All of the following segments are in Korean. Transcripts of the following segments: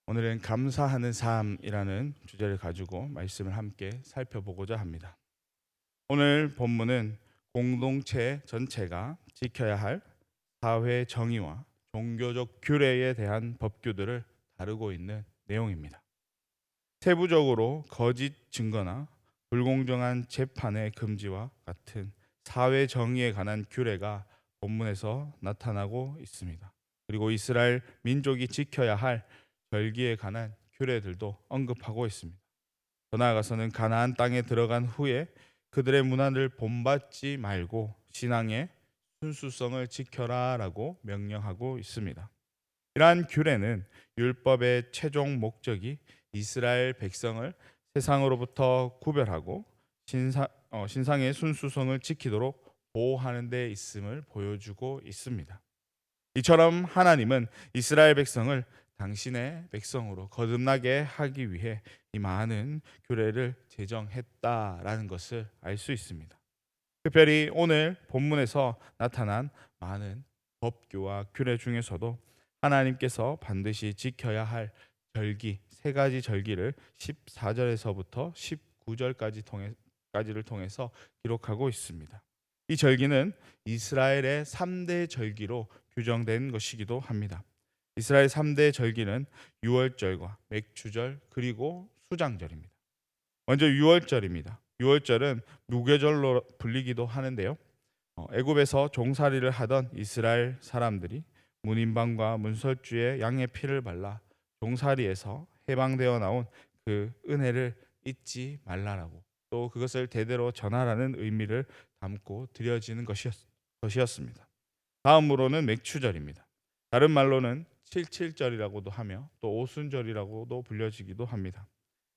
오늘은 감사하는 삶이라는 주제를 가지고 말씀을 함께 살펴보고자 합니다. 오늘 본문은 공동체 전체가 지켜야 할 사회 정의와 종교적 규례에 대한 법규들을 다루고 있는 내용입니다. 세부적으로 거짓 증거나 불공정한 재판의 금지와 같은 사회 정의에 관한 규례가 본문에서 나타나고 있습니다. 그리고 이스라엘 민족이 지켜야 할 절기에 관한 규례들도 언급하고 있습니다. 더 나아가서는 가나안 땅에 들어간 후에 그들의 문화를 본받지 말고 신앙의 순수성을 지켜라라고 명령하고 있습니다. 이러한 규례는 율법의 최종 목적이 이스라엘 백성을 세상으로부터 구별하고 신상의 순수성을 지키도록 보호하는 데 있음을 보여주고 있습니다. 이처럼 하나님은 이스라엘 백성을 당신의 백성으로 거듭나게 하기 위해 이 많은 규례를 제정했다라는 것을 알 수 있습니다. 특별히 오늘 본문에서 나타난 많은 법규와 규례 중에서도 하나님께서 반드시 지켜야 할 절기 세 가지 절기를 14절에서부터 19절까지를 통해서 기록하고 있습니다. 이 절기는 이스라엘의 3대 절기로 규정된 것이기도 합니다. 이스라엘 3대 절기는 유월절과 맥추절 그리고 수장절입니다. 먼저 유월절입니다. 유월절은 무교절로 불리기도 하는데요. 애굽에서 종살이를 하던 이스라엘 사람들이 문인방과 문설주의 양의 피를 발라 종살이에서 해방되어 나온 그 은혜를 잊지 말라라고 또 그것을 대대로 전하라는 의미를 담고 드려지는 것이었습니다. 다음으로는 맥추절입니다. 다른 말로는 칠칠절이라고도 하며 또 오순절이라고도 불려지기도 합니다.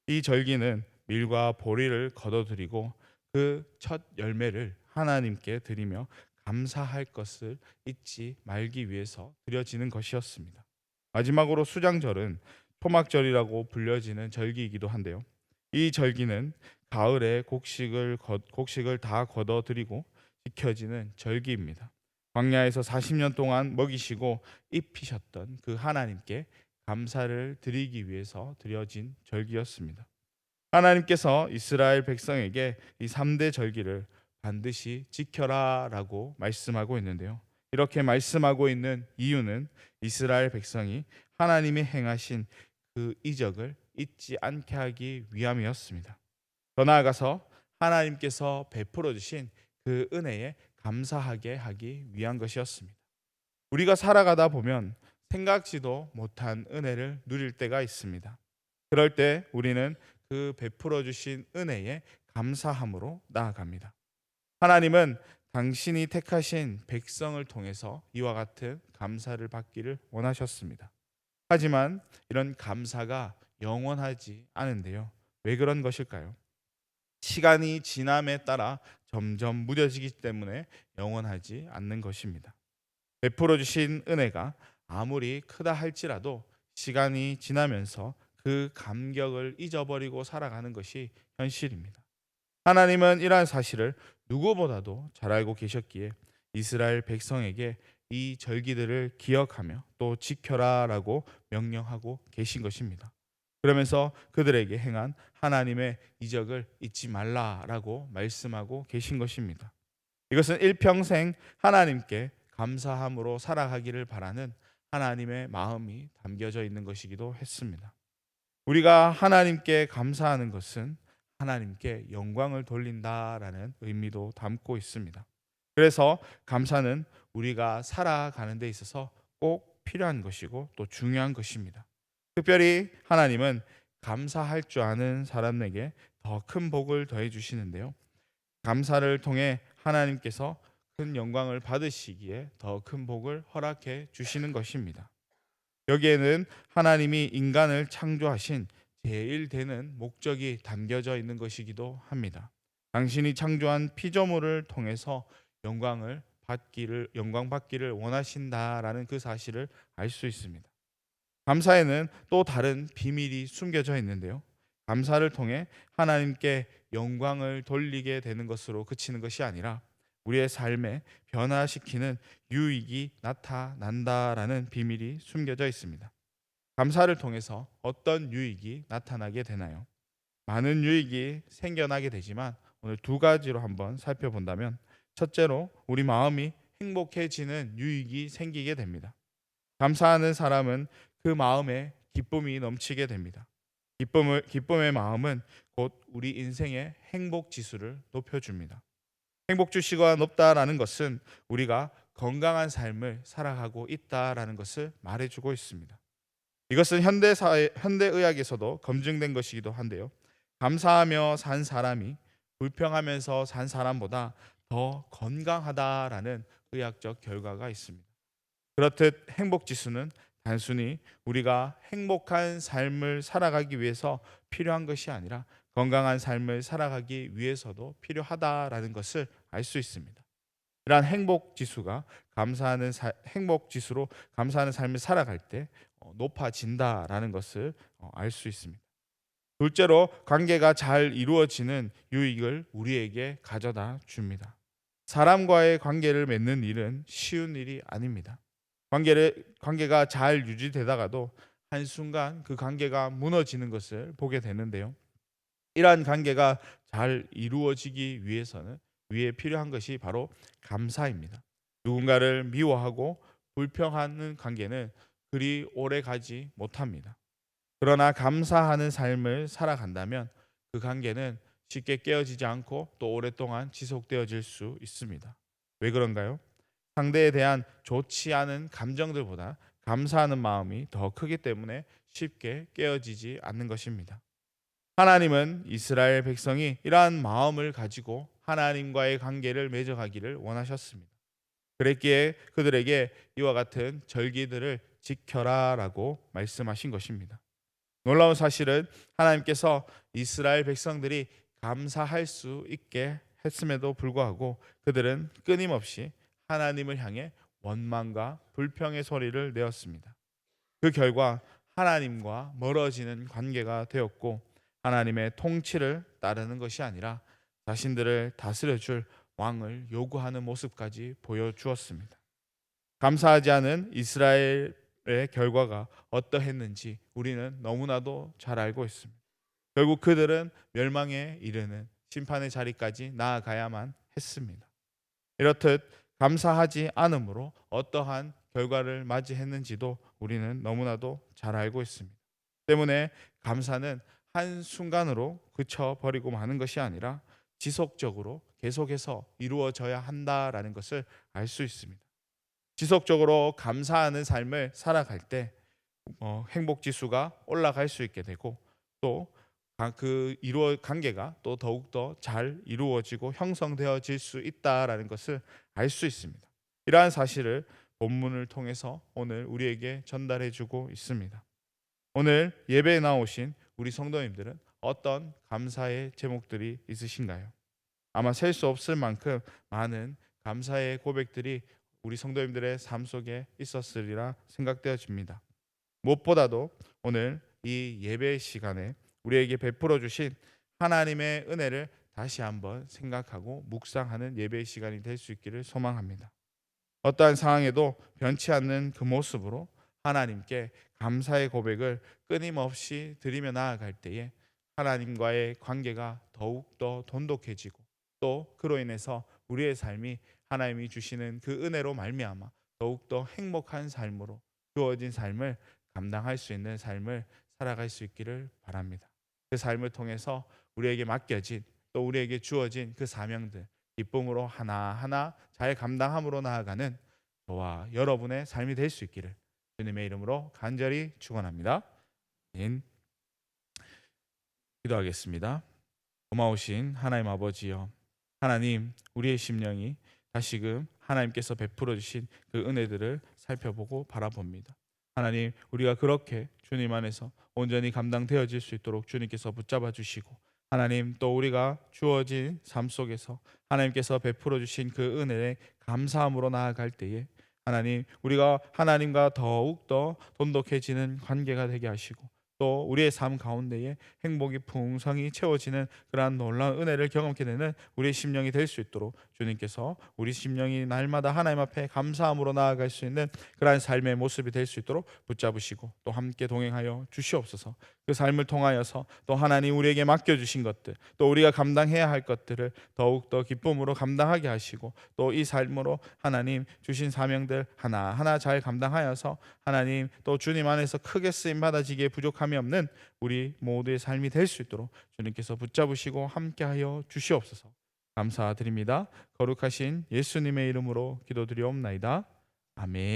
이 절기는 밀과 보리를 거둬들이고 그 첫 열매를 하나님께 드리며 감사할 것을 잊지 말기 위해서 드려지는 것이었습니다. 마지막으로 수장절은 토막절이라고 불려지는 절기이기도 한데요. 이 절기는 가을에 곡식을 다 거둬들이고 지켜지는 절기입니다. 광야에서 40년 동안 먹이시고 입히셨던 그 하나님께 감사를 드리기 위해서 드려진 절기였습니다. 하나님께서 이스라엘 백성에게 이 3대 절기를 반드시 지켜라라고 말씀하고 있는데요. 이렇게 말씀하고 있는 이유는 이스라엘 백성이 하나님이 행하신 그 이적을 잊지 않게 하기 위함이었습니다. 더 나아가서 하나님께서 베풀어 주신 그 은혜에 감사하게 하기 위한 것이었습니다. 우리가 살아가다 보면 생각지도 못한 은혜를 누릴 때가 있습니다. 그럴 때 우리는 그 베풀어 주신 은혜에 감사함으로 나아갑니다. 하나님은 당신이 택하신 백성을 통해서 이와 같은 감사를 받기를 원하셨습니다. 하지만 이런 감사가 영원하지 않은데요. 왜 그런 것일까요? 시간이 지남에 따라 점점 무뎌지기 때문에 영원하지 않는 것입니다. 베풀어 주신 은혜가 아무리 크다 할지라도 시간이 지나면서 그 감격을 잊어버리고 살아가는 것이 현실입니다. 하나님은 이러한 사실을 누구보다도 잘 알고 계셨기에 이스라엘 백성에게 이 절기들을 기억하며 또 지켜라라고 명령하고 계신 것입니다. 그러면서 그들에게 행한 하나님의 이적을 잊지 말라라고 말씀하고 계신 것입니다. 이것은 일평생 하나님께 감사함으로 살아가기를 바라는 하나님의 마음이 담겨져 있는 것이기도 했습니다. 우리가 하나님께 감사하는 것은 하나님께 영광을 돌린다라는 의미도 담고 있습니다. 그래서 감사는 우리가 살아가는 데 있어서 꼭 필요한 것이고 또 중요한 것입니다. 특별히 하나님은 감사할 줄 아는 사람에게 더 큰 복을 더해 주시는데요. 감사를 통해 하나님께서 큰 영광을 받으시기에 더 큰 복을 허락해 주시는 것입니다. 여기에는 하나님이 인간을 창조하신 제일 되는 목적이 담겨져 있는 것이기도 합니다. 당신이 창조한 피조물을 통해서 영광 받기를 원하신다라는 그 사실을 알 수 있습니다. 감사에는 또 다른 비밀이 숨겨져 있는데요. 감사를 통해 하나님께 영광을 돌리게 되는 것으로 그치는 것이 아니라 우리의 삶에 변화시키는 유익이 나타난다라는 비밀이 숨겨져 있습니다. 감사를 통해서 어떤 유익이 나타나게 되나요? 많은 유익이 생겨나게 되지만 오늘 두 가지로 한번 살펴본다면, 첫째로 우리 마음이 행복해지는 유익이 생기게 됩니다. 감사하는 사람은 그 마음에 기쁨이 넘치게 됩니다. 기쁨의 마음은 곧 우리 인생의 행복 지수를 높여줍니다. 행복 지수가 높다라는 것은 우리가 건강한 삶을 살아가고 있다라는 것을 말해주고 있습니다. 이것은 현대의학에서도 검증된 것이기도 한데요. 감사하며 산 사람이 불평하면서 산 사람보다 더 건강하다라는 의학적 결과가 있습니다. 그렇듯 행복 지수는 단순히 우리가 행복한 삶을 살아가기 위해서 필요한 것이 아니라 건강한 삶을 살아가기 위해서도 필요하다라는 것을 알 수 있습니다. 이러한 행복 지수가 행복 지수로 감사하는 삶을 살아갈 때 높아진다라는 것을 알 수 있습니다. 둘째로 관계가 잘 이루어지는 유익을 우리에게 가져다 줍니다. 사람과의 관계를 맺는 일은 쉬운 일이 아닙니다. 관계가 잘 유지되다가도 한순간 그 관계가 무너지는 것을 보게 되는데요. 이러한 관계가 잘 이루어지기 위해서는 위에 필요한 것이 바로 감사입니다. 누군가를 미워하고 불평하는 관계는 그리 오래 가지 못합니다. 그러나 감사하는 삶을 살아간다면 그 관계는 쉽게 깨어지지 않고 또 오랫동안 지속되어질 수 있습니다. 왜 그런가요? 상대에 대한 좋지 않은 감정들보다 감사하는 마음이 더 크기 때문에 쉽게 깨어지지 않는 것입니다. 하나님은 이스라엘 백성이 이러한 마음을 가지고 하나님과의 관계를 맺어가기를 원하셨습니다. 그랬기에 그들에게 이와 같은 절기들을 지켜라라고 말씀하신 것입니다. 놀라운 사실은 하나님께서 이스라엘 백성들이 감사할 수 있게 했음에도 불구하고 그들은 끊임없이 하나님을 향해 원망과 불평의 소리를 내었습니다. 그 결과 하나님과 멀어지는 관계가 되었고, 하나님의 통치를 따르는 것이 아니라 자신들을 다스려 줄 왕을 요구하는 모습까지 보여주었습니다. 감사하지 않은 이스라엘의 결과가 어떠했는지 우리는 너무나도 잘 알고 있습니다. 결국 그들은 멸망에 이르는 심판의 자리까지 나아가야만 했습니다. 이렇듯 감사하지 않음으로 어떠한 결과를 맞이했는지도 우리는 너무나도 잘 알고 있습니다. 때문에 감사는 한순간으로 그쳐버리고 마는 것이 아니라 지속적으로 계속해서 이루어져야 한다라는 것을 알 수 있습니다. 지속적으로 감사하는 삶을 살아갈 때 행복 지수가 올라갈 수 있게 되고, 또 관계가 또 더욱더 잘 이루어지고 형성되어질 수 있다라는 것을 알 수 있습니다. 이러한 사실을 본문을 통해서 오늘 우리에게 전달해 주고 있습니다. 오늘 예배에 나오신 우리 성도님들은 어떤 감사의 제목들이 있으신가요? 아마 셀 수 없을 만큼 많은 감사의 고백들이 우리 성도님들의 삶 속에 있었으리라 생각되어집니다. 무엇보다도 오늘 이 예배 시간에 우리에게 베풀어 주신 하나님의 은혜를 다시 한번 생각하고 묵상하는 예배 시간이 될 수 있기를 소망합니다. 어떠한 상황에도 변치 않는 그 모습으로 하나님께 감사의 고백을 끊임없이 드리며 나아갈 때에 하나님과의 관계가 더욱더 돈독해지고, 또 그로 인해서 우리의 삶이 하나님이 주시는 그 은혜로 말미암아 더욱더 행복한 삶으로 주어진 삶을 감당할 수 있는 삶을 살아갈 수 있기를 바랍니다. 그 삶을 통해서 우리에게 맡겨진, 또 우리에게 주어진 그 사명들 기쁨으로 하나하나 잘 감당함으로 나아가는 저와 여러분의 삶이 될 수 있기를 주님의 이름으로 간절히 축원합니다. 기도하겠습니다. 고마우신 하나님 아버지여, 하나님, 우리의 심령이 다시금 하나님께서 베풀어 주신 그 은혜들을 살펴보고 바라봅니다. 하나님, 우리가 그렇게 주님 안에서 온전히 감당되어질 수 있도록 주님께서 붙잡아 주시고, 하나님, 또 우리가 주어진 삶 속에서 하나님께서 베풀어 주신 그 은혜에 감사함으로 나아갈 때에 하나님, 우리가 하나님과 더욱더 돈독해지는 관계가 되게 하시고, 또 우리의 삶 가운데에 행복이 풍성히 채워지는 그러한 놀라운 은혜를 경험케 되는 우리의 심령이 될 수 있도록 주님께서 우리 심령이 날마다 하나님 앞에 감사함으로 나아갈 수 있는 그러한 삶의 모습이 될 수 있도록 붙잡으시고 또 함께 동행하여 주시옵소서. 그 삶을 통하여서 또 하나님 우리에게 맡겨주신 것들, 또 우리가 감당해야 할 것들을 더욱더 기쁨으로 감당하게 하시고, 또 이 삶으로 하나님 주신 사명들 하나하나 잘 감당하여서 하나님 또 주님 안에서 크게 쓰임 받아지기에 부족함이 없는 우리 모두의 삶이 될 수 있도록 주님께서 붙잡으시고 함께하여 주시옵소서. 감사드립니다. 거룩하신 예수님의 이름으로 기도드리옵나이다. 아멘.